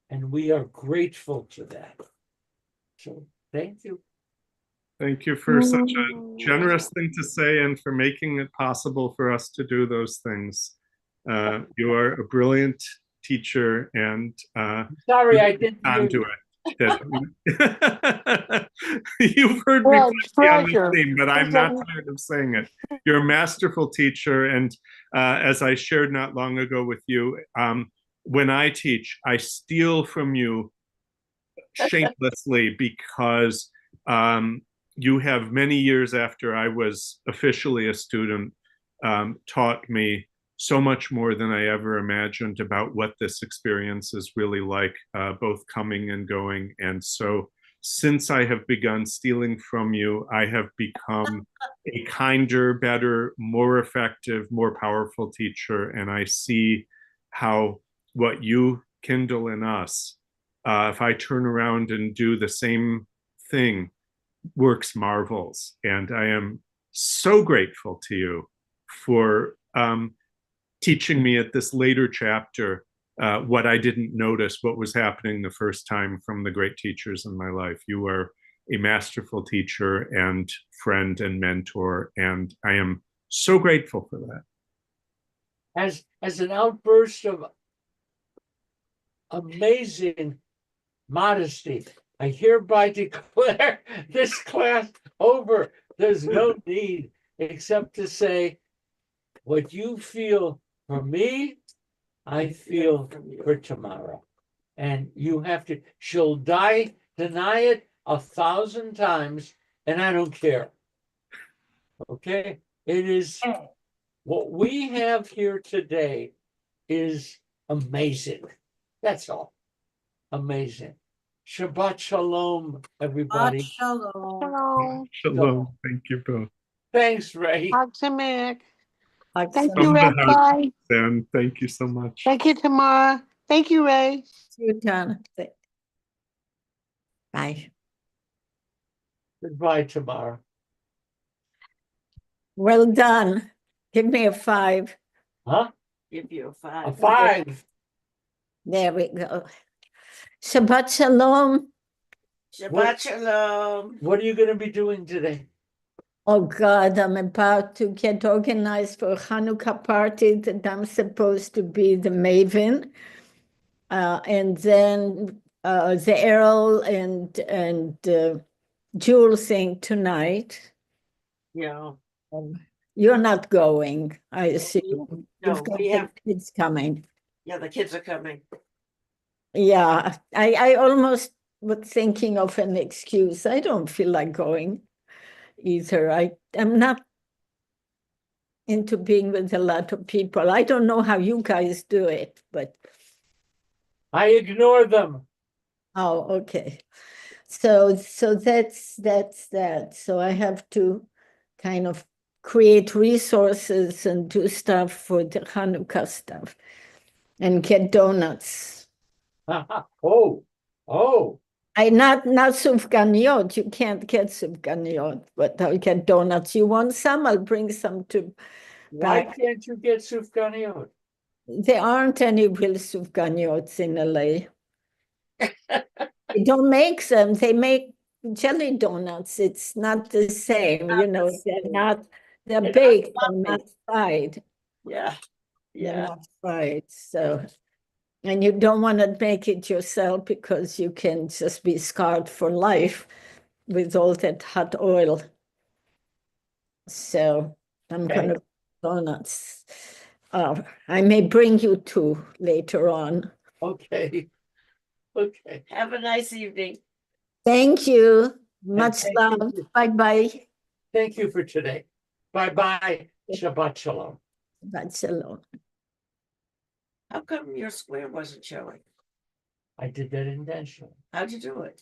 and we are grateful to that. So thank you. Thank you for such a generous thing to say and for making it possible for us to do those things. You are a brilliant teacher and Sorry, I didn't hear you. You've heard me Well, plenty on this treasure. theme, but I'm not tired of saying it. You're a masterful teacher, and as I shared not long ago with you, when I teach, I steal from you shamelessly because you have many years after I was officially a student taught me so much more than I ever imagined about what this experience is really like, both coming and going. And so since I have begun stealing from you, I have become a kinder, better, more effective, more powerful teacher. And I see how what you kindle in us, if I turn around and do the same thing, works marvels. And I am so grateful to you for teaching me at this later chapter what I didn't notice, what was happening the first time from the great teachers in my life. You are a masterful teacher and friend and mentor, and I am so grateful for that. As an outburst of amazing modesty, I hereby declare this class over. There's no need except to say what you feel for me, I feel for tomorrow. And you have to, she'll deny it 1,000 times, and I don't care. Okay? It is, what we have here today is amazing. That's all. Amazing. Shabbat Shalom, everybody. Shabbat Shalom. Hello. Shalom. Thank you both. Thanks, Ray. Chag Sameach. Chag Thank Sameach. you, Rabbi. And thank you so much. Thank you, Tamara. Thank you, Ray. See you, Donna. Bye. Goodbye, tomorrow. Well done. Give me a 5. Huh? Give you a A 5. 5. There we go. Shabbat Shalom. Shabbat Shalom. What are you going to be doing today? Oh God, I'm about to get organized for a Hanukkah party that I'm supposed to be the maven. And then the Errol and Jewel sing tonight. Yeah. You're not going, I assume. No, You've got we the have- kids coming. Yeah, the kids are coming. Yeah, I almost was thinking of an excuse. I don't feel like going either. I'm not into being with a lot of people. I don't know how you guys do it, but I ignore them. oh, okay. So that's that. So I have to kind of create resources and do stuff for the Hanukkah stuff and get donuts. Oh. I not sufganiyot. You can't get sufganiyot, but I'll get donuts. You want some? I'll bring some to. Why back. can't you get sufganiyot? There aren't any real sufganiyot in LA. They don't make them. They make jelly donuts. It's not the same. You know, they're baked and not fried. Yeah. They're not fried. So, and you don't want to make it yourself because you can just be scarred for life with all that hot oil. So I'm going to donuts. I may bring you 2 later on. Okay. Have a nice evening. Thank you. Much thank love. you. Bye-bye. Thank you for today. Bye-bye. Shabbat Shalom. Shabbat Shalom. How come your square wasn't showing? I did that intentionally. How'd you do it?